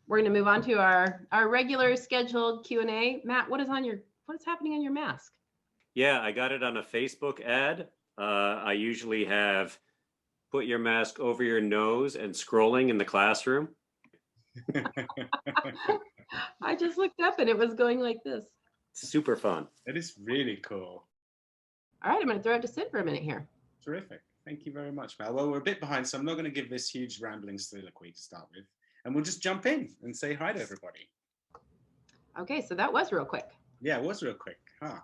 we're going to move on to our regular scheduled Q&A. Matt, what is happening on your mask? Yeah, I got it on a Facebook ad. I usually have put your mask over your nose and scrolling in the classroom. I just looked up and it was going like this. Super fun. That is really cool. All right, I'm going to throw it to Sid for a minute here. Terrific. Thank you very much, Mel. Well, we're a bit behind, so I'm not going to give this huge rambling soliloquy to start with. And we'll just jump in and say hi to everybody. Okay, so that was real quick. Yeah, it was real quick. Huh.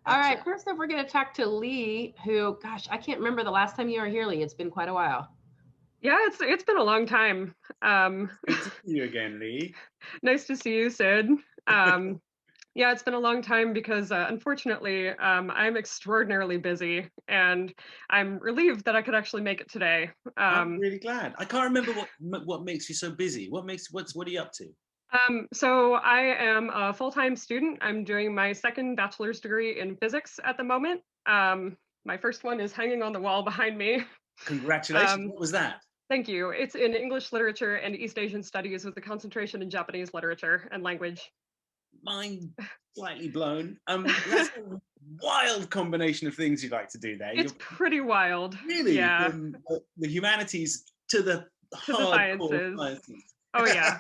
All right, first up, we're going to talk to Lee, who, gosh, I can't remember the last time you were here, Lee. It's been quite a while. Yeah, it's been a long time. Good to see you again, Lee. Nice to see you, Sid. Yeah, it's been a long time because unfortunately, I'm extraordinarily busy, and I'm relieved that I could actually make it today. I'm really glad. I can't remember what makes you so busy. What are you up to? So I am a full-time student. I'm doing my second bachelor's degree in physics at the moment. My first one is hanging on the wall behind me. Congratulations. What was that? Thank you. It's in English literature and East Asian studies with a concentration in Japanese literature and language. Mind slightly blown. That's a wild combination of things you like to do there. It's pretty wild. Really? Yeah. From the humanities to the sciences. Oh yeah.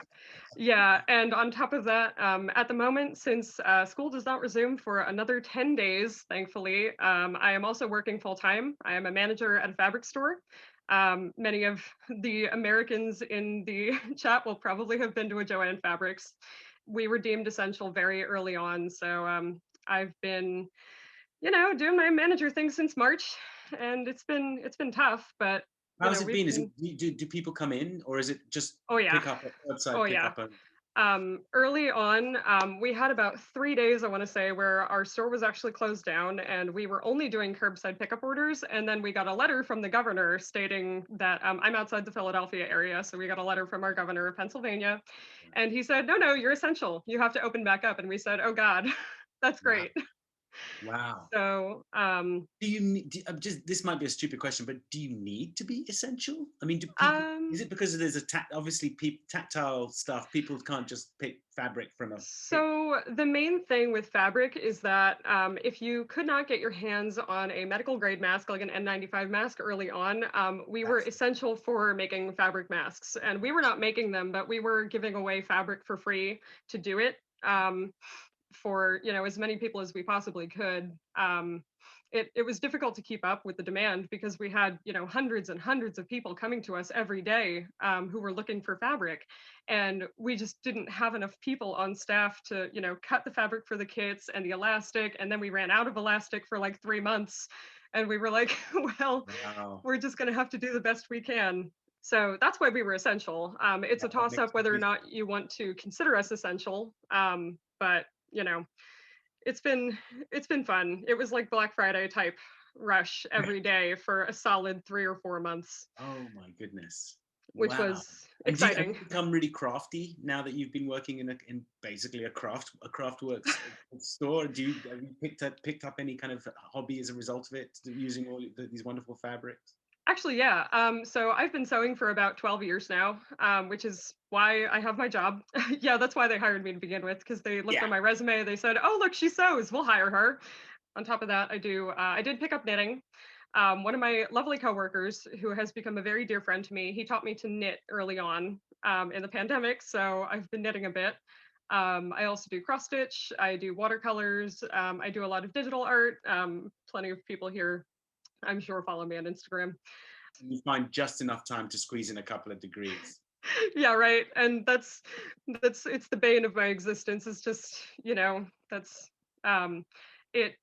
Yeah, and on top of that, at the moment, since school does not resume for another 10 days, thankfully, I am also working full-time. I am a manager at a fabric store. Many of the Americans in the chat will probably have been to a Joann Fabrics. We were deemed essential very early on, so I've been, doing my manager thing since March, and it's been tough, but how has it been? Is it, do people come in, or is it just pick up at website? Early on, we had about 3 days, I want to say, where our store was actually closed down and we were only doing curbside pickup orders. And then we got a letter from the governor stating that I'm outside the Philadelphia area. So we got a letter from our governor of Pennsylvania. And he said, no, you're essential. You have to open back up. And we said, oh, God, that's great. Wow. So, do you need? This might be a stupid question, but do you need to be essential? I mean, do people, is it because there's obviously tactile stuff? People can't just pick fabric from a. So the main thing with fabric is that if you could not get your hands on a medical grade mask, like an N95 mask early on, we were essential for making fabric masks, and we were not making them, but we were giving away fabric for free to do it. For as many people as we possibly could. It was difficult to keep up with the demand because we had hundreds and hundreds of people coming to us every day who were looking for fabric, and we just didn't have enough people on staff to cut the fabric for the kits and the elastic, and then we ran out of elastic for like 3 months, and we were like, well, we're just going to have to do the best we can. So that's why we were essential. It's a toss-up whether or not you want to consider us essential, but it's been fun. It was like Black Friday type rush every day for a solid 3 or 4 months. Oh my goodness. Which was exciting. Have you become really crafty now that you've been working in basically a craftworks store? Have you picked up any kind of hobby as a result of it, using all these wonderful fabrics? Actually, yeah. So I've been sewing for about 12 years now, which is why I have my job. Yeah, that's why they hired me to begin with, because they looked at my resume. They said, oh, look, she sews. We'll hire her. On top of that, I did pick up knitting. One of my lovely coworkers, who has become a very dear friend to me, he taught me to knit early on in the pandemic. So I've been knitting a bit. I also do cross stitch. I do watercolors. I do a lot of digital art. Plenty of people here, I'm sure, follow me on Instagram. You find just enough time to squeeze in a couple of degrees. Yeah, right. And it's the bane of my existence. It's just, that's it.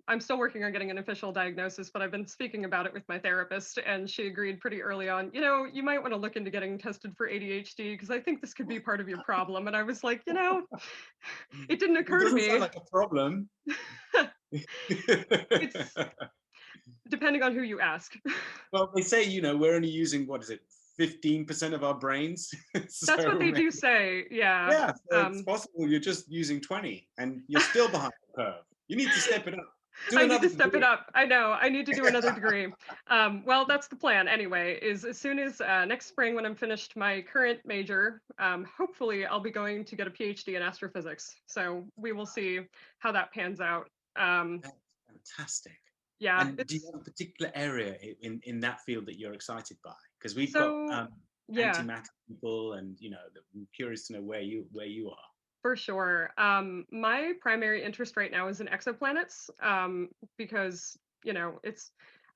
I'm still working on getting an official diagnosis, but I've been speaking about it with my therapist, and she agreed pretty early on, you might want to look into getting tested for ADHD, because I think this could be part of your problem. And I was like, it didn't occur to me. Sound like a problem. It's depending on who you ask. Well, they say, we're only using, 15% of our brains. So that's what they do say. Yeah. Yeah. So it's possible you're just using 20 and you're still behind the curve. You need to step it up. Do I need another to step it degree. up. I know. I need to do another degree. Well, that's the plan anyway, is as soon as next spring when I'm finished my current major, hopefully I'll be going to get a PhD in astrophysics. So we will see how that pans out. That's fantastic. Yeah, And do you it's have a particular area in that field that you're excited by? Because we've got so, yeah, antimatter people, and that I'm curious to know where you are. for sure. My primary interest right now is in exoplanets, because, it's,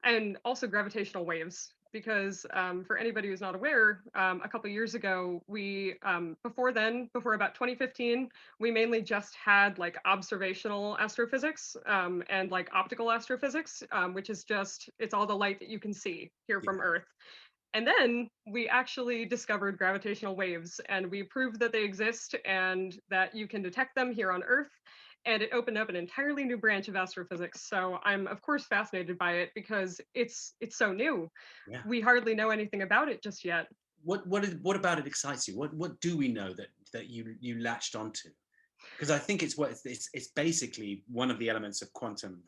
and also gravitational waves. Because for anybody who's not aware, a couple years ago, before about 2015, we mainly just had like observational astrophysics and like optical astrophysics, which is just, it's all the light that you can see here Yeah. from Earth. And then we actually discovered gravitational waves, and we proved that they exist and that you can detect them here on Earth. And it opened up an entirely new branch of astrophysics. So I'm of course fascinated by it because it's so new. Yeah. We hardly know anything about it just yet. What about it excites you? What do we know that you latched onto? Because I think it's basically one of the elements of quantum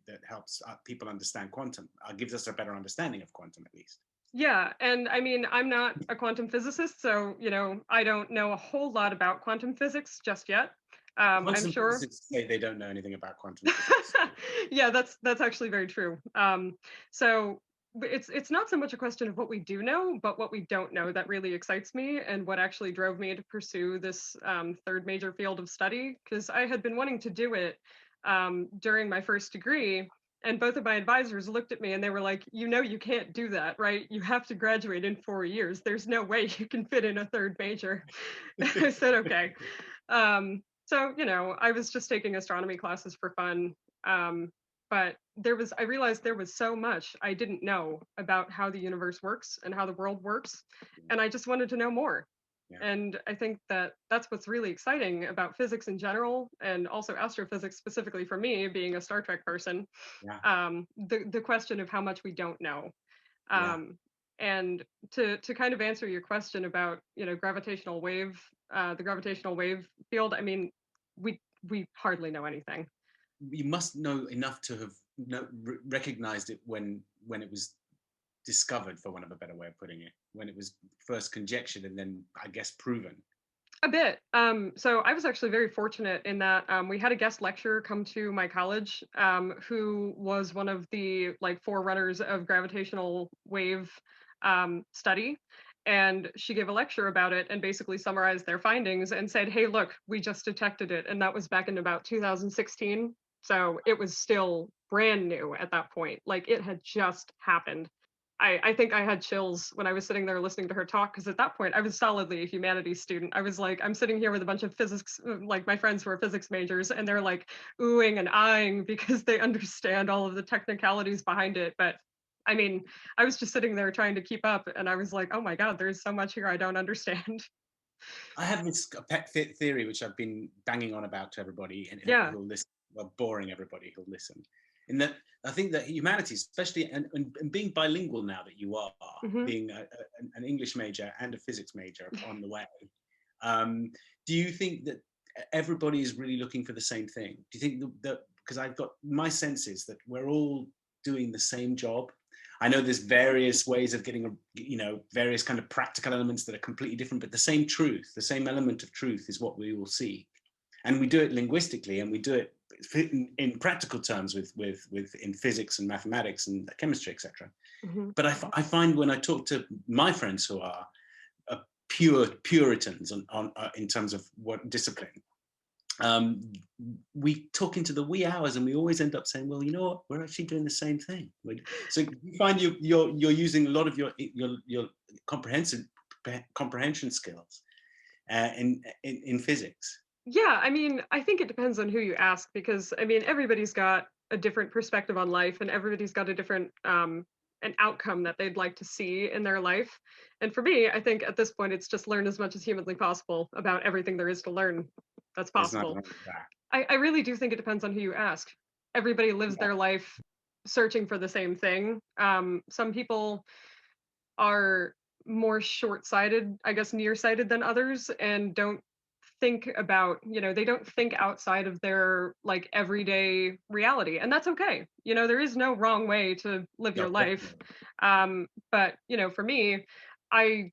that helps people understand quantum, gives us a better understanding of quantum at least. Yeah, and I mean, I'm not a quantum physicist, so I don't know a whole lot about quantum physics just yet. I'm Quantum sure. physicists say they don't know anything about quantum physics. Yeah, that's actually very true. So it's not so much a question of what we do know, but what we don't know that really excites me, and what actually drove me to pursue this third major field of study, because I had been wanting to do it during my first degree. And both of my advisors looked at me and they were like, you can't do that, right? You have to graduate in 4 years. There's no way you can fit in a third major. I said, okay. So, I was just taking astronomy classes for fun. But I realized there was so much I didn't know about how the universe works and how the world works. And I just wanted to know more. Yeah. And I think that that's what's really exciting about physics in general, and also astrophysics specifically for me, being a Star Trek person. Yeah. The question of how much we don't know. Yeah. And to kind of answer your question about the gravitational wave field, I mean, we hardly know anything. You must know enough to have recognized it when it was discovered, for want of a better way of putting it, when it was first conjectured and then, I guess, proven. A bit. So I was actually very fortunate in that we had a guest lecturer come to my college who was one of the like forerunners of gravitational wave study. And she gave a lecture about it and basically summarized their findings and said, hey, look, we just detected it. And that was back in about 2016. So it was still brand new at that point. Like it had just happened. I think I had chills when I was sitting there listening to her talk, because at that point I was solidly a humanities student. I was like, I'm sitting here with a bunch of physics, like my friends who are physics majors, and they're like oohing and eyeing because they understand all of the technicalities behind it. But I mean, I was just sitting there trying to keep up, and I was like, oh my God, there's so much here I don't understand. I have this pet theory which I've been banging on about to everybody and Yeah. who'll listen, well, boring everybody who'll listen. In that, I think that humanities, especially and being bilingual now that you are, Mhm. being an English major and a physics major on the way, do you think that everybody is really looking for the same thing? Do you think that because I've got my sense is that we're all doing the same job? I know there's various ways of getting, various kind of practical elements that are completely different, but the same truth, the same element of truth is what we will see. And we do it linguistically, and we do it in practical terms with in physics and mathematics and chemistry, etc. Mhm. But I find when I talk to my friends who are pure Puritans in terms of what discipline, we talk into the wee hours, and we always end up saying, well, you know what, we're actually doing the same thing. So you find you're using a lot of your comprehension skills in physics. Yeah, I mean, I think it depends on who you ask, because I mean, everybody's got a different perspective on life, and everybody's got a different an outcome that they'd like to see in their life. And for me, I think at this point, it's just learn as much as humanly possible about everything there is to learn that's There's nothing possible. wrong with that. I really do think it depends on who you ask. Everybody lives their life searching for the same thing. Some people are more short-sighted, I guess nearsighted than others, and don't think about, they don't think outside of their like everyday reality, and that's okay. There is no wrong way to live your life. But for me, I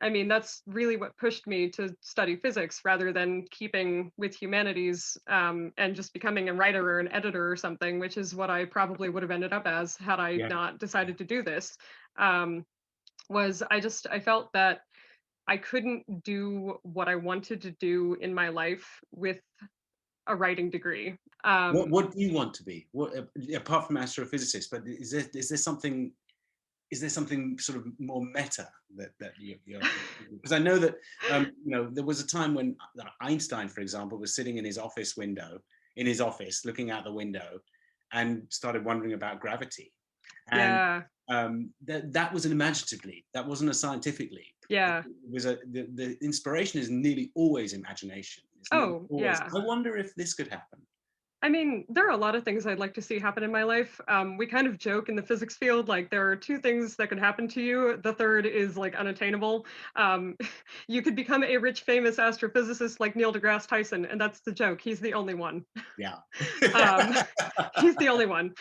mean, that's really what pushed me to study physics rather than keeping with humanities, and just becoming a writer or an editor or something, which is what I probably would have ended up as had I not decided to do this. I felt that I couldn't do what I wanted to do in my life with a writing degree. What do you want to be? What, apart from astrophysicist, but is there something sort of more meta that you're because I know that there was a time when Einstein, for example, was sitting in his office looking out the window and started wondering about gravity, and that was an imaginative leap. That wasn't a scientific leap. It was the inspiration is nearly always imagination. I wonder if this could happen. I mean, there are a lot of things I'd like to see happen in my life. We kind of joke in the physics field, like there are two things that could happen to you. The third is like unattainable. You could become a rich, famous astrophysicist like Neil deGrasse Tyson, and that's the joke. He's the only one. Yeah. He's the only one.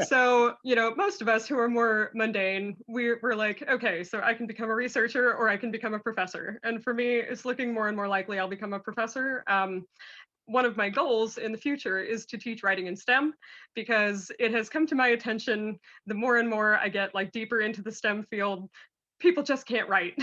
So, most of us who are more mundane, we're like, okay, so I can become a researcher or I can become a professor. And for me, it's looking more and more likely I'll become a professor. One of my goals in the future is to teach writing in STEM, because it has come to my attention, the more and more I get like deeper into the STEM field, people just can't write.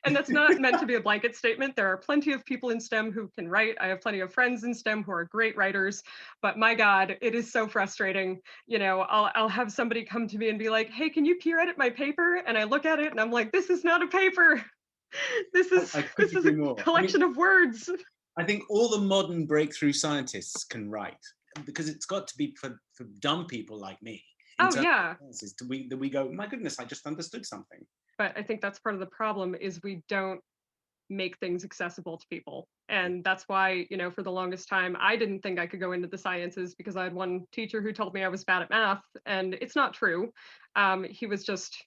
And that's not meant to be a blanket statement. There are plenty of people in STEM who can write. I have plenty of friends in STEM who are great writers, but my God, it is so frustrating. I'll have somebody come to me and be like, hey, can you peer edit my paper? And I look at it and I'm like, this is not a paper. This is a collection of words. I think all the modern breakthrough scientists can write, because it's got to be for dumb people like me. We go, my goodness, I just understood something. But I think that's part of the problem is we don't make things accessible to people. And that's why, for the longest time, I didn't think I could go into the sciences because I had one teacher who told me I was bad at math, and it's not true. He was just,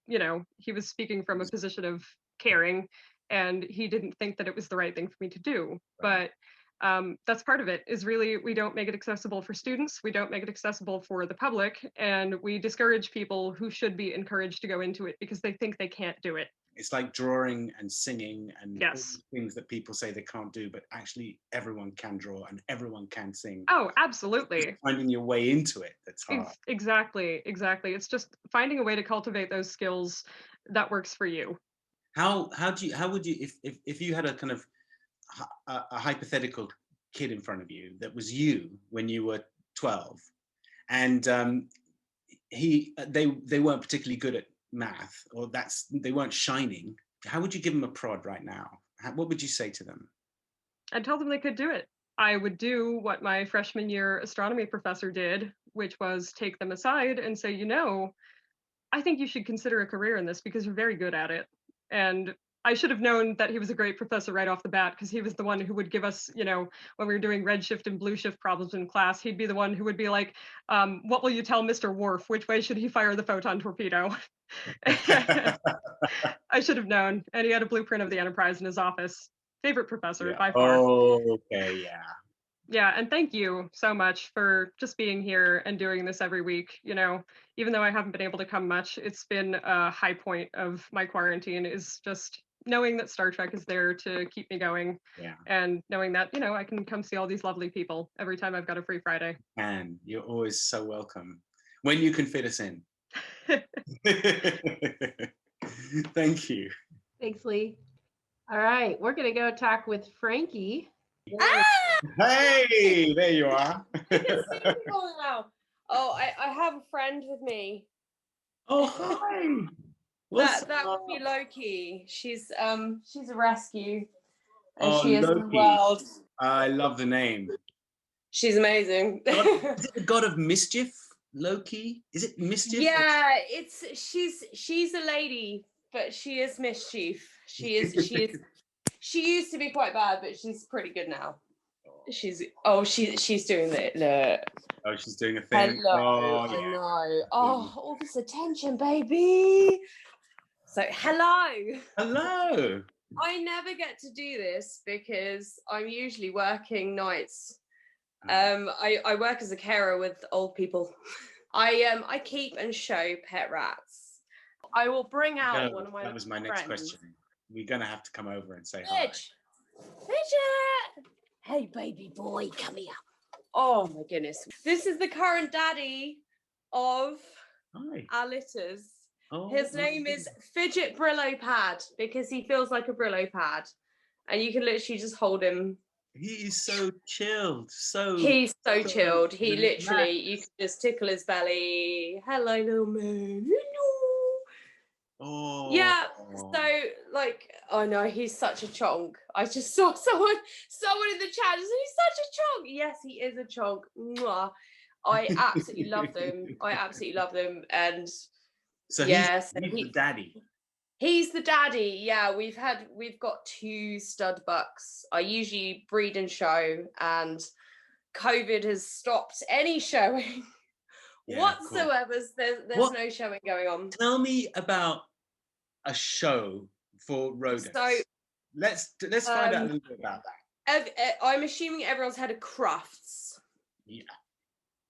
he was speaking from a position of caring, and he didn't think that it was the right thing for me to do. Right. But that's part of it, is really we don't make it accessible for students, we don't make it accessible for the public, and we discourage people who should be encouraged to go into it because they think they can't do it. It's like drawing and singing and all things that people say they can't do, but actually everyone can draw and everyone can sing. Oh, absolutely. It's finding your way into it that's hard. Exactly. It's just finding a way to cultivate those skills that works for you. How would you, if you had a kind of a hypothetical kid in front of you that was you when you were 12, and they weren't particularly good at math, or they weren't shining, how would you give them a prod right now? What would you say to them? I'd tell them they could do it. I would do what my freshman year astronomy professor did, which was take them aside and say, I think you should consider a career in this because you're very good at it. And I should have known that he was a great professor right off the bat, because he was the one who would give us, when we were doing redshift and blue shift problems in class, he'd be the one who would be like, what will you tell Mr. Worf? Which way should he fire the photon torpedo? I should have known. And he had a blueprint of the Enterprise in his office. Favorite professor by far. Oh, okay, yeah. Yeah, and thank you so much for just being here and doing this every week. Even though I haven't been able to come much, it's been a high point of my quarantine, is just knowing that Star Trek is there to keep me going. Yeah. And knowing that, I can come see all these lovely people every time I've got a free Friday. And you're always so welcome when you can fit us in. Thank you. Thanks, Lee. All right, we're going to go talk with Frankie. Ah! Hey, there you are. Oh, I have a friend with me. Oh, hi. That would be Loki. She's a rescue, and she is Loki. In the world. I love the name. She's amazing. Is it the god of mischief, Loki? Is it mischief? Yeah, she's a lady, but she is mischief. She is. She used to be quite bad, but she's pretty good now. She's doing the Oh, she's doing a thing. Hello, I know. Oh, all this attention, baby. So hello. I never get to do this because I'm usually working nights. I work as a carer with old people. I keep and show pet rats. I will bring out one of my That was my next friends. question. We're gonna have to come over and say hi. Fidget! Hey, baby boy, come here. Oh my goodness. This is the current daddy of Hi. our litters. Oh, His name is Fidget Brillo Pad because he feels like a Brillo pad. And you can literally just hold him. He is so chilled. He's so chilled. He relaxed. literally, you can just tickle his belly. Hello, little man. Hello. Oh. Yeah. So, like, oh no, he's such a chonk. I just saw someone in the chat. Just, he's such a chonk. Yes, he is a chonk. Mwah. I absolutely love them. I absolutely love them. And So yes, he's the daddy. He's the daddy. Yeah, we've got 2 stud bucks. I usually breed and show, and COVID has stopped any showing whatsoever. There's no showing going on. Tell me about a show for rodents. So let's find out a little bit about that. I'm assuming everyone's heard of Crufts. Yeah.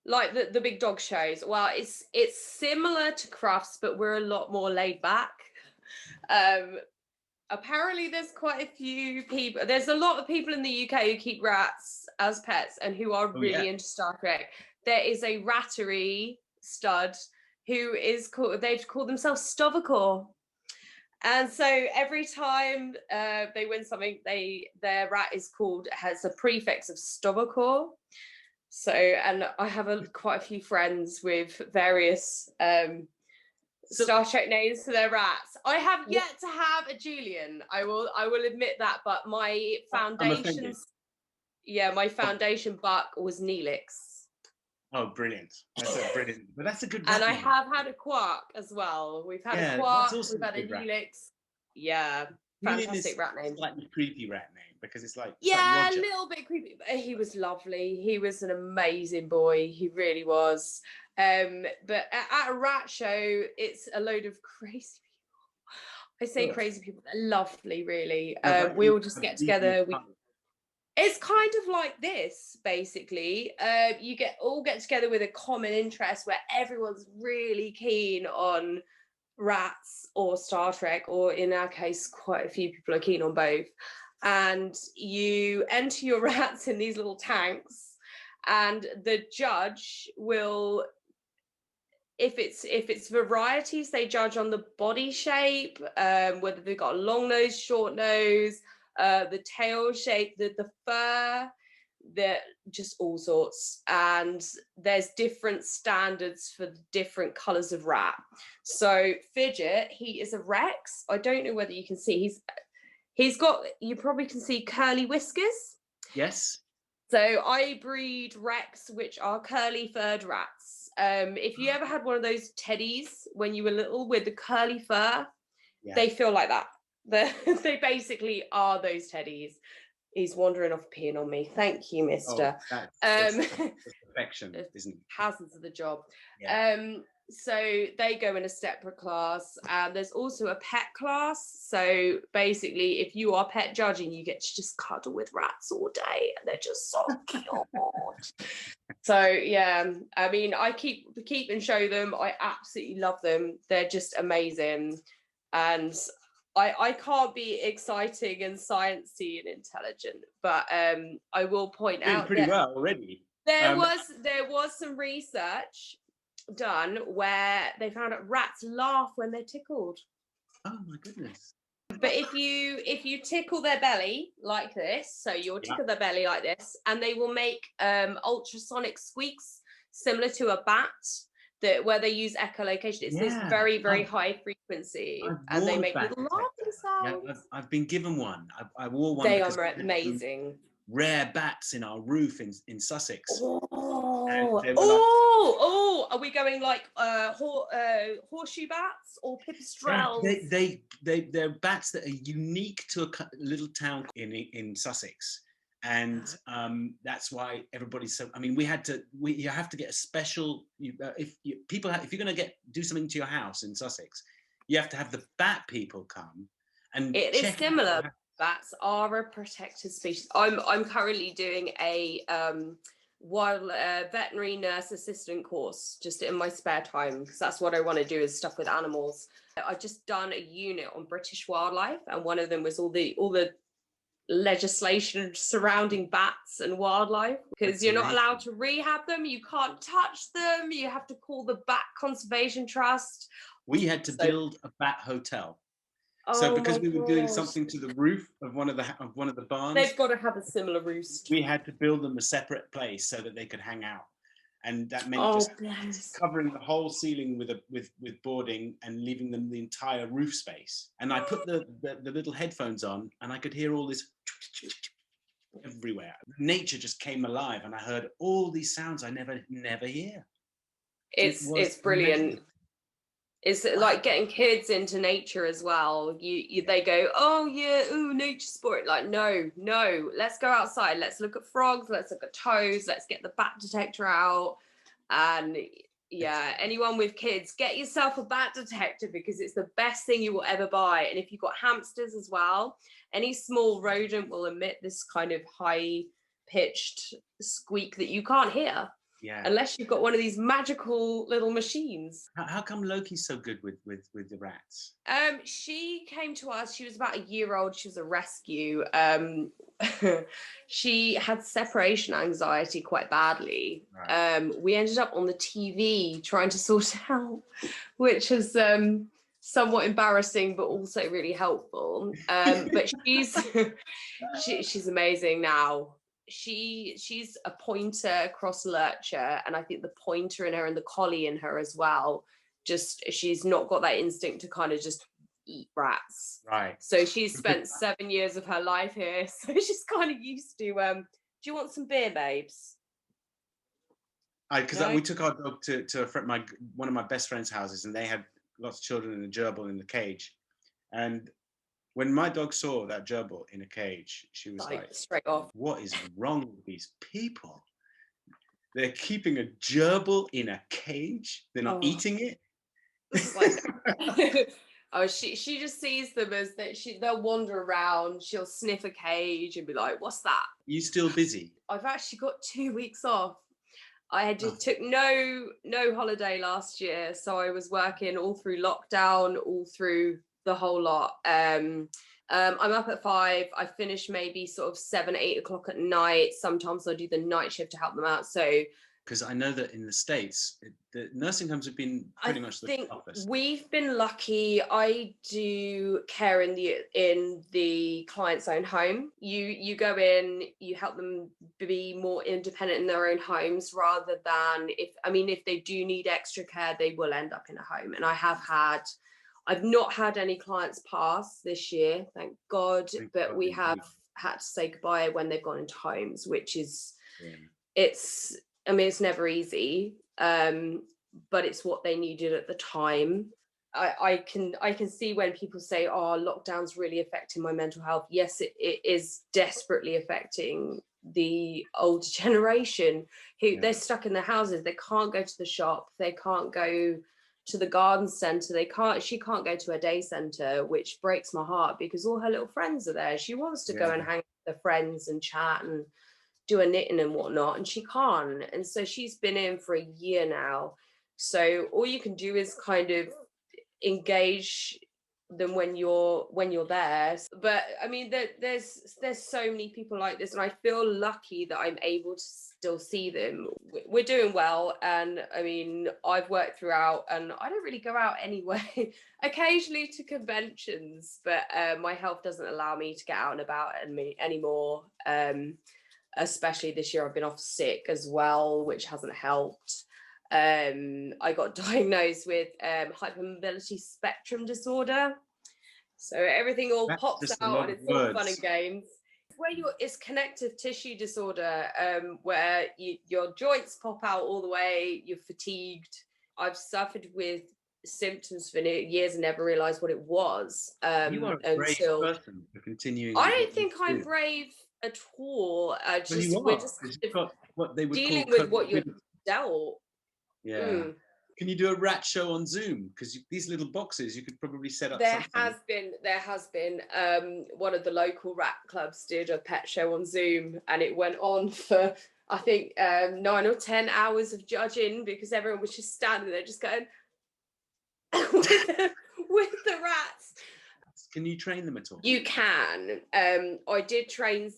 Like the big dog shows. Well, it's similar to Crufts, but we're a lot more laid back. Apparently there's quite a few people. There's a lot of people in the UK who keep rats as pets and who are really into Star Trek. There is a rattery stud who is called. They've called themselves Stovacor. And so every time they win something, their rat has a prefix of Stovacor. So, and I have quite a few friends with various Star Trek names for their rats. I have yet to have a Julian. I will admit that, but my foundation buck was Neelix. Oh, brilliant! Brilliant. But that's a good. And I have had a Quark as well. We've had a Quark. We've had a Neelix. Yeah, fantastic rat name. Slightly creepy rat name because it's like a little bit creepy. But he was lovely. He was an amazing boy. He really was. But at a rat show, it's a load of crazy people. I say crazy people. They're lovely, really. We all just get together. It's kind of like this, basically. You get together with a common interest where everyone's really keen on rats or Star Trek, or in our case, quite a few people are keen on both. And you enter your rats in these little tanks, and the judge will, if it's varieties, they judge on the body shape, whether they've got a long nose, short nose, the tail shape, the fur, just all sorts. And there's different standards for different colors of rat. So Fidget, he is a Rex. I don't know whether you can see, he's got, you probably can see curly whiskers. Yes. So I breed Rex, which are curly furred rats. If you ever had one of those teddies when you were little with the curly fur, they feel like that. They basically are those teddies. He's wandering off peeing on me. Thank you, mister. That's perfection, isn't it? Hazards of the job. Yeah. So they go in a separate class, and there's also a pet class. So basically, if you are pet judging, you get to just cuddle with rats all day, and they're just so cute. So yeah, I mean, I keep and show them. I absolutely love them. They're just amazing, and I can't be exciting and sciencey and intelligent, but I will point out pretty well already. There was some research done where they found out rats laugh when they're tickled. Oh my goodness. But if you tickle their belly like this, so you'll tickle their belly like this, and they will make ultrasonic squeaks similar to a bat, where they use echolocation. It's this very, very high frequency, and they make little laughing sounds. Yeah, I've been given one. I wore one. They are amazing. Rare bats in our roof in Sussex. Are we going like horseshoe bats or pipistrelles? They're bats that are unique to a little town in Sussex. And that's why everybody's so. I mean, you have to get a special. If you're going to do something to your house in Sussex, you have to have the bat people come, and It is check similar. out- Bats are a protected species. I'm currently doing a wild veterinary nurse assistant course just in my spare time, because that's what I want to do, is stuff with animals. I've just done a unit on British wildlife, and one of them was all the legislation surrounding bats and wildlife, because That's you're not amazing. allowed to rehab them, you can't touch them, you have to call the Bat Conservation Trust. We had to So- build a bat hotel. So Oh because my we were doing gosh. something to the roof of one of the barns, They've got to have a similar roost. we had to build them a separate place so that they could hang out, and that meant Oh, just bless. covering the whole ceiling with boarding and leaving them the entire roof space. And I put the little headphones on, and I could hear all this everywhere. Nature just came alive, and I heard all these sounds I never hear. It's was brilliant. amazing. It's like getting kids into nature as well. They go, oh yeah, ooh, nature sport. Like, no, let's go outside. Let's look at frogs. Let's look at toads. Let's get the bat detector out. And yeah, anyone with kids, get yourself a bat detector, because it's the best thing you will ever buy. And if you've got hamsters as well, any small rodent will emit this kind of high pitched squeak that you can't hear. Yeah. Unless you've got one of these magical little machines. How come Loki's so good with the rats? She came to us, she was about a year old, she was a rescue. She had separation anxiety quite badly. Right. We ended up on the TV trying to sort it out, which is somewhat embarrassing but also really helpful. But she's amazing now. She's a pointer cross lurcher, and I think the pointer in her and the collie in her as well, just she's not got that instinct to kind of just eat rats. Right. So she's spent 7 years of her life here, so she's kind of used to do you want some beer, babes? Because No? we took our dog to a friend, one of my best friend's houses, and they had lots of children in a gerbil in the cage. And when my dog saw that gerbil in a cage, she was like, straight off. what is wrong with these people? They're keeping a gerbil in a cage? They're not Oh. eating it? It's like, oh, she just sees them as that they'll wander around, she'll sniff a cage and be like, what's that? You still busy? I've actually got 2 weeks off. I just took no holiday last year, so I was working all through lockdown, all through the whole lot. I'm up at 5. I finish maybe sort of 7, 8 o'clock at night. Sometimes I do the night shift to help them out. So because I know that in the States, the nursing homes have been pretty much the toughest. We've been lucky. I do care in the client's own home. You go in, you help them be more independent in their own homes, rather than if they do need extra care, they will end up in a home. And I've not had any clients pass this year, thank God, but we have had to say goodbye when they've gone into homes, which is, it's never easy, but it's what they needed at the time. I can see when people say, oh, lockdown's really affecting my mental health. Yes, it is desperately affecting the older generation who they're stuck in their houses. They can't go to the shop. They can't go to the garden centre. She can't go to a day centre, which breaks my heart, because all her little friends are there. She wants to go and hang with her friends and chat and do a knitting and whatnot, and she can't. And so she's been in for a year now. So all you can do is kind of engage them when you're there. But there's so many people like this, and I feel lucky that I'm able to still see them. We're doing well, and I've worked throughout, and I don't really go out anyway. Occasionally to conventions, but my health doesn't allow me to get out and about anymore. Especially this year, I've been off sick as well, which hasn't helped. I got diagnosed with hypermobility spectrum disorder. So everything all pops out and it's all fun and games. It's connective tissue disorder, where your joints pop out all the way, you're fatigued. I've suffered with symptoms for years and never realised what it was. You are a brave person for continuing. I don't think I'm brave at all. We're just what they would dealing call with what you're dealt. Yeah. Can you do a rat show on Zoom? Because these little boxes, you could probably set up There something. has been one of the local rat clubs did a pet show on Zoom, and it went on for I think 9 or 10 hours of judging, because everyone was just standing there just going with the rats. Can you train them at all? You can. I did train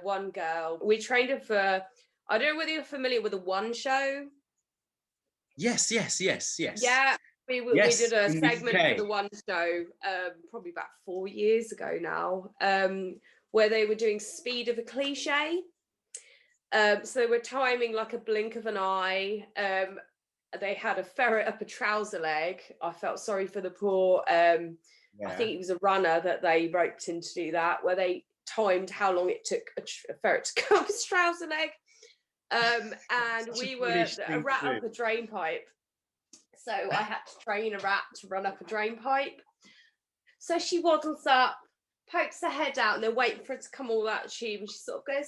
one girl. We trained her for, I don't know whether you're familiar with the One Show. Yes. Yeah, we Yes, did a in the segment UK. for the One Show probably about 4 years ago now, where they were doing speed of a cliche. So they were timing like a blink of an eye. They had a ferret up a trouser leg. I felt sorry for the poor. I think it was a runner that they roped in to do that, where they timed how long it took a ferret to go up his trouser leg. And we were a rat up a drain pipe. So I had to train a rat to run up a drain pipe. So she waddles up, pokes her head out, and they're waiting for it to come all that tube. And she sort of goes,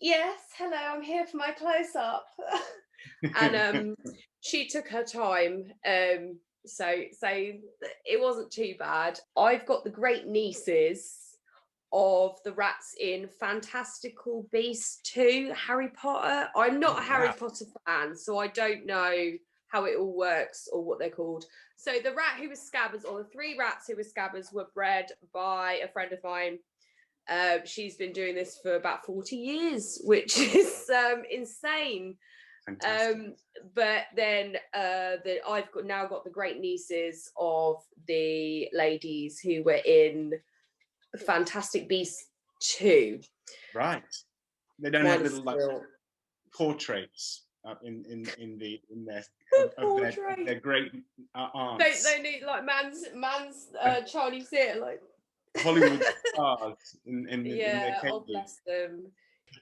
"Yes, hello, I'm here for my close-up." And she took her time. So it wasn't too bad. I've got the great nieces of the rats in Fantastical Beasts 2, Harry Potter. I'm not a Harry Potter fan, so I don't know how it all works or what they're called. So the rat who was Scabbers, or the 3 rats who were Scabbers, were bred by a friend of mine. She's been doing this for about 40 years, which is insane. But then I've now got the great nieces of the ladies who were in Fantastic Beasts 2. Right. They don't have little like portraits in their great aunts. They need like man's Chinese theatre, like Hollywood stars in their cages. Oh bless them.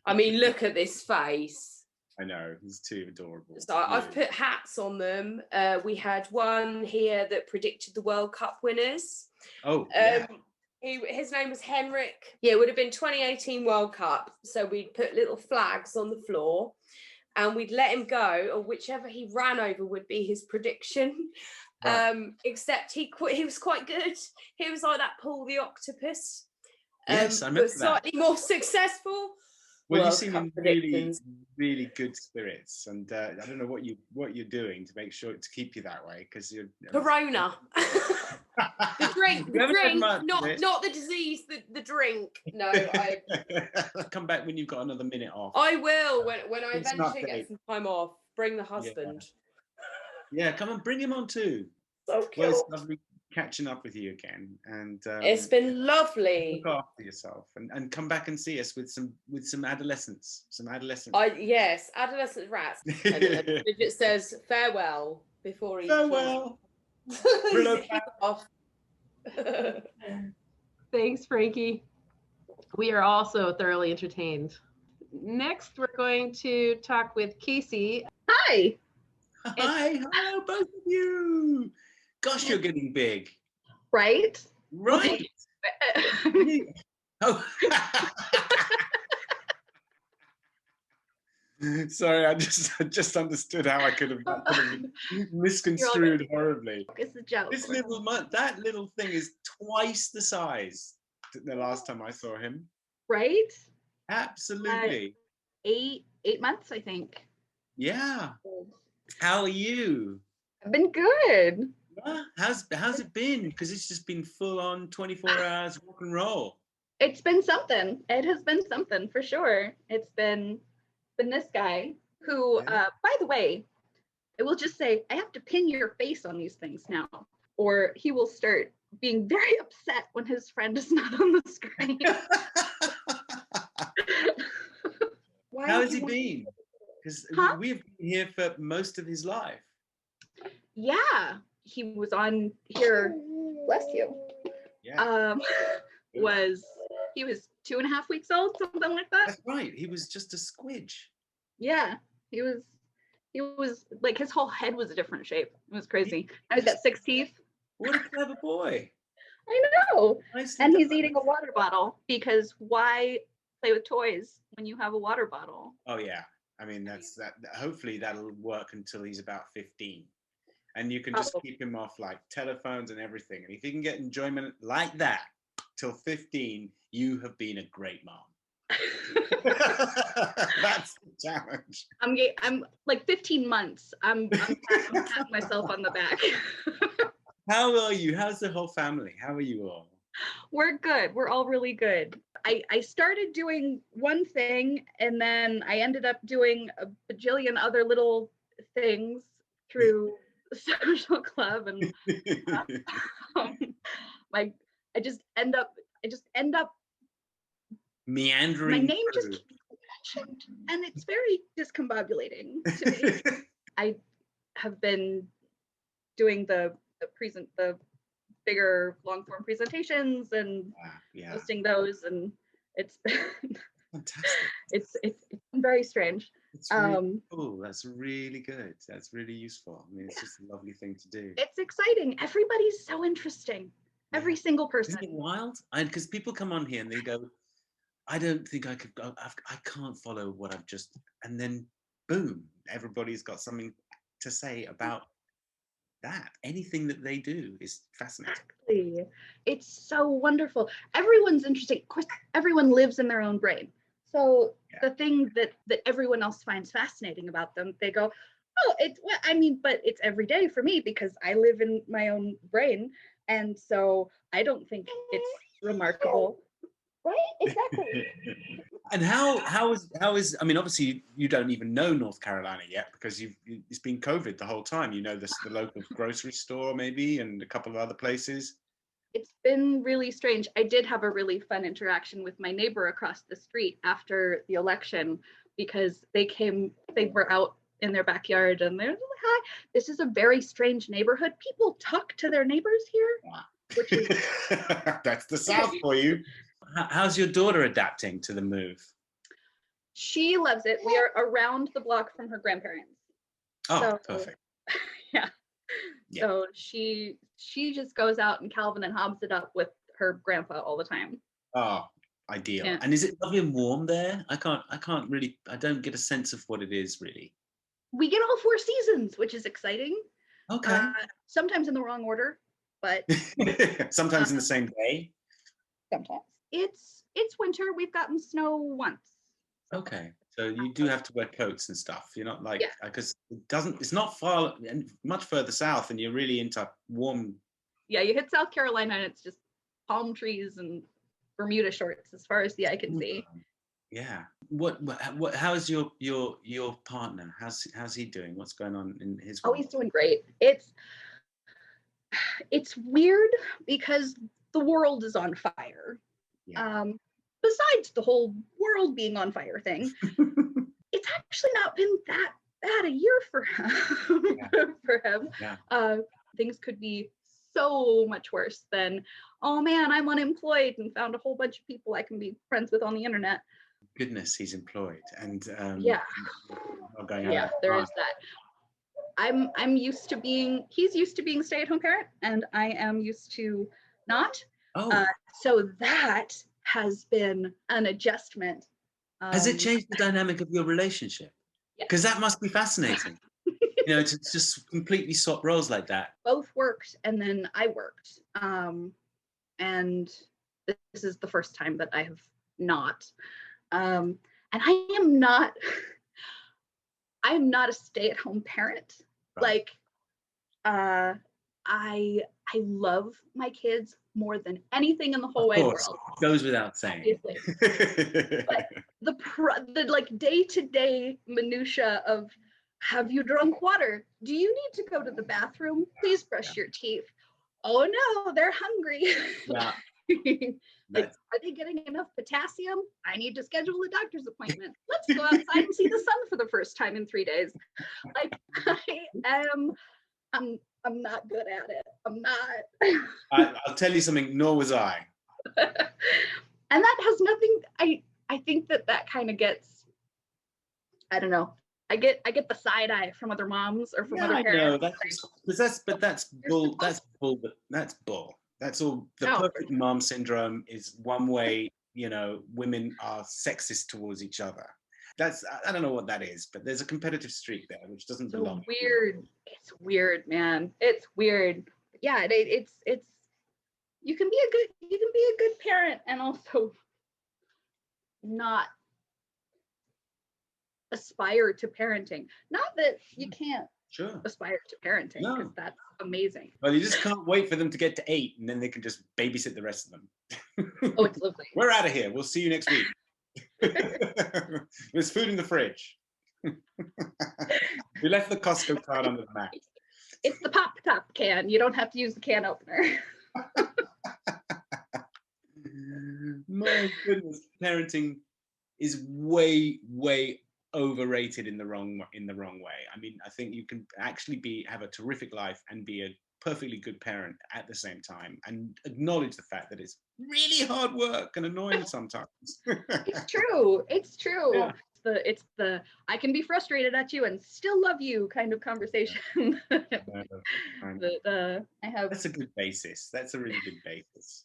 I mean, look at this face. I know, he's too adorable. So I've put hats on them. We had one here that predicted the World Cup winners. Oh, yeah. His name was Henrik. Yeah, it would have been 2018 World Cup. So we'd put little flags on the floor and we'd let him go, or whichever he ran over would be his prediction. Right. Except he was quite good. He was like that Paul the Octopus. Yes, I remember but slightly more successful. Well, you seem in really, really good spirits, and I don't know what you're doing to make sure to keep you that way, because you're Corona. the drink, not the disease, the drink. No, I'll come back when you've got another minute off. I will when I eventually get some time off. Bring the husband. Yeah, come and bring him on too. So cool. Well, it's lovely catching up with you again, and it's been lovely. Look after yourself, and come back and see us with some adolescents, Yes, adolescent rats. And it says farewell before he farewell. Off. Thanks, Frankie. We are also thoroughly entertained. Next, we're going to talk with Casey. Hi. Hi, hello, both of you. Gosh, you're getting big. Right? Right. Oh. Sorry, I just understood how I could have been misconstrued horribly. It's a joke. That little thing is twice the size the last time I saw him. Right? Absolutely. 8 months, I think. Yeah. How are you? I've been good. Yeah. How's it been? Because it's just been full on 24 hours rock and roll. It's been something. It has been something for sure. It's been this guy who, by the way, I will just say I have to pin your face on these things now, or he will start being very upset when his friend is not on the screen. How has he been? Because we've been here for most of his life. Yeah, he was on here. Bless you. Yeah. He was 2.5 weeks old, something like that. That's right. He was just a squidge. Yeah, he was like, his whole head was a different shape. It was crazy. And he's got 6 teeth. What a clever boy. I know. Nicely and he's done. eating a water bottle, because why play with toys when you have a water bottle? Oh yeah. I mean, that's that. Hopefully that'll work until he's about 15. and you can just keep him off like telephones and everything. And if you can get enjoyment like that till 15, you have been a great mom. That's the challenge. I'm like 15 months. I'm patting myself on the back. How are you? How's the whole family? How are you all? We're good. We're all really good. I started doing one thing, and then I ended up doing a bajillion other little things through the social club, and I just end up meandering. My name just keeps getting mentioned, and it's very discombobulating to me. I have been doing the bigger long form presentations and hosting those, and it's been fantastic. It's been very strange. It's really cool. That's really good. That's really useful. I mean, it's just a lovely thing to do. It's exciting. Everybody's so interesting. Every single person. Isn't it wild? Because people come on here and they go, I don't think I could, I can't follow what I've just, and then boom, everybody's got something to say about that. Anything that they do is fascinating. Exactly. It's so wonderful. Everyone's interesting. Of course, everyone lives in their own brain. So the thing that everyone else finds fascinating about them, they go, oh, but it's every day for me because I live in my own brain. And so I don't think it's remarkable. Right? Exactly. And how is I mean, obviously you don't even know North Carolina yet because it's been COVID the whole time. You know the local grocery store maybe and a couple of other places. It's been really strange. I did have a really fun interaction with my neighbor across the street after the election because they were out in their backyard and they're like, hi, this is a very strange neighborhood. People talk to their neighbors here. Which is that's the South for you. How's your daughter adapting to the move? She loves it. We are around the block from her grandparents. Oh, perfect. Yeah. So she just goes out and Calvin and Hobbes it up with her grandpa all the time. Oh, ideal. Yeah. And is it lovely and warm there? I don't get a sense of what it is really. We get all 4 seasons, which is exciting. Okay. Sometimes in the wrong order, but sometimes in the same day. Sometimes. It's winter. We've gotten snow once. Okay. So you do have to wear coats and stuff. You're not like, because it's not far, much further south and you're really into warm. Yeah, you hit South Carolina and it's just palm trees and Bermuda shorts as far as the eye can see. Yeah. How is your partner? How's he doing? What's going on in his world? Oh, he's doing great. It's weird because the world is on fire. Yeah. Besides the whole world being on fire thing, it's actually not been that bad a year for him. Yeah. Things could be so much worse than, oh man, I'm unemployed and found a whole bunch of people I can be friends with on the internet. Goodness, he's employed and there is that. He's used to being stay-at-home parent and I am used to not. So that has been an adjustment. Has it changed the dynamic of your relationship? Because that must be fascinating. You know, to just completely swap roles like that. Both worked and then I worked. And this is the first time that I have not. And I am not a stay-at-home parent. Right. Like, I love my kids more than anything in the whole wide world. Goes without saying. But the like day-to-day minutia of, have you drunk water? Do you need to go to the bathroom? Please brush your teeth. Oh no, they're hungry. Yeah. Like, are they getting enough potassium? I need to schedule a doctor's appointment. Let's go outside and see the sun for the first time in 3 days. Like I'm not good at it. I'm not. I'll tell you something, nor was I. And that has nothing, I think that kind of gets, I don't know. I get the side eye from other moms or from other parents. That's bull. That's bull. That's all. The perfect mom syndrome is one way, you know, women are sexist towards each other. I don't know what that is, but there's a competitive streak there which doesn't So belong. weird. It's weird, man. It's weird. Yeah, it's you can be a good parent and also not aspire to parenting. Not that you can't Sure. aspire to parenting, because No. that's amazing. Well, you just can't wait for them to get to 8 and then they can just babysit the rest of them. Oh, it's lovely. We're out of here. We'll see you next week. There's food in the fridge. We left the Costco card under the mat. It's the pop top can. You don't have to use the can opener. My goodness, parenting is way overrated in the wrong way. I mean, I think you can actually have a terrific life and be a perfectly good parent at the same time, and acknowledge the fact that it's really hard work and annoying sometimes. It's true. It's true. Yeah. It's the I can be frustrated at you and still love you kind of conversation. I have. That's a good basis. That's a really good basis.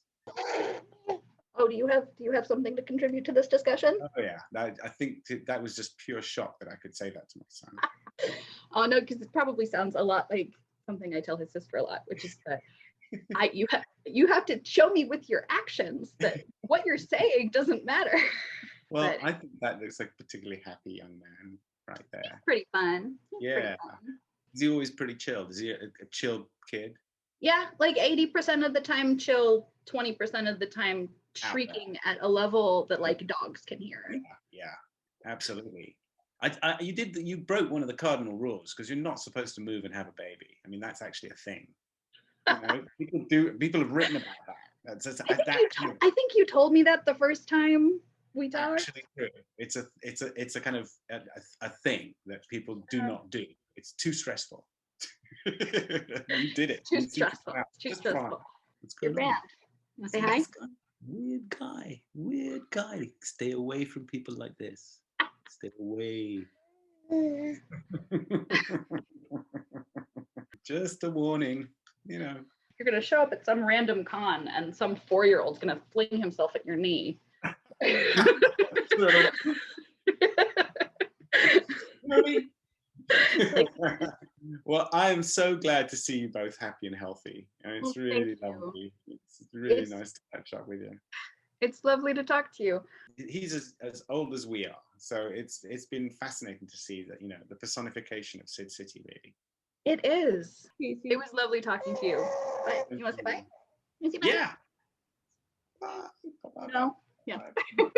Oh, do you have something to contribute to this discussion? Oh yeah, I think that was just pure shock that I could say that to my son. Oh no, because it probably sounds a lot like something I tell his sister a lot, which is that you have to show me with your actions that what you're saying doesn't matter. Well, But I think that looks like a particularly happy young man right there. pretty fun. It's pretty Yeah. fun. Is he always pretty chilled? Is he a chilled kid? Yeah, like 80% of the time chill, 20% of the time shrieking at a level that like dogs can hear. Yeah, absolutely. You broke one of the cardinal rules, because you're not supposed to move and have a baby. I mean, that's actually a thing. You know, people have written about that. I think you told me that the first time we talked. Actually true. It's a kind of a thing that people do not do. It's too stressful. You did it. Too stressful. Too Just stressful. fine. What's You're going on? bad. Wanna say hi? Weird guy. Stay away from people like this. Stay away. Just a warning, you know. You're gonna show up at some random con and some 4-year-old's gonna fling himself at your knee. Really? Well, I am so glad to see you both happy and healthy. And it's Well, really thank you. lovely. It's really It's- nice to catch up with you. It's lovely to talk to you. He's as old as we are, so it's been fascinating to see that, you know, the personification of Sid City, really. It is. It was lovely talking to you. Bye. You want to say bye? You wanna say bye? Yeah. Bye. No. Yeah. Bye.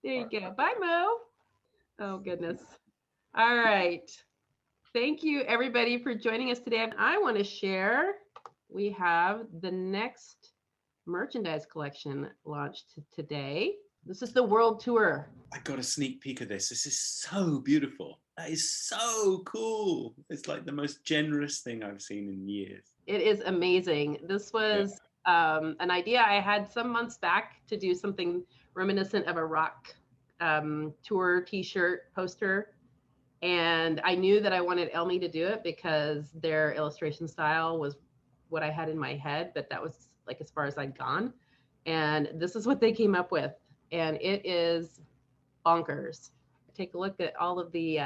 There you go. Bye, Mo. Oh, goodness. All right. Thank you, everybody, for joining us today. I want to share, we have the next merchandise collection launched today. This is the world tour. I got a sneak peek of this. This is so beautiful. That is so cool. It's like the most generous thing I've seen in years. It is amazing. This was an idea I had some months back to do something reminiscent of a rock tour t-shirt poster. And I knew that I wanted Elmi to do it because their illustration style was what I had in my head, but that was like as far as I'd gone. And this is what they came up with. And it is bonkers. Take a look at all of the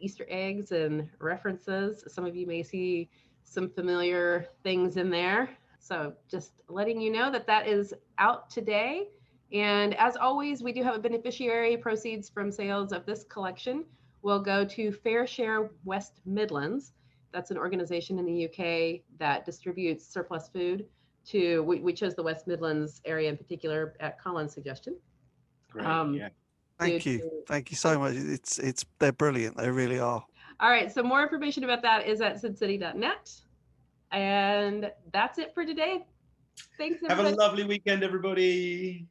Easter eggs and references. Some of you may see some familiar things in there. So just letting you know that that is out today. And as always, we do have a beneficiary. Proceeds from sales of this collection will go to Fair Share West Midlands. That's an organization in the UK that distributes surplus food to, we chose the West Midlands area in particular at Colin's suggestion. Great. Yeah. Thank you so much. They're brilliant. They really are. All right, so more information about that is at sidcity.net. And that's it for today. Thanks, everybody. Have a lovely weekend, everybody.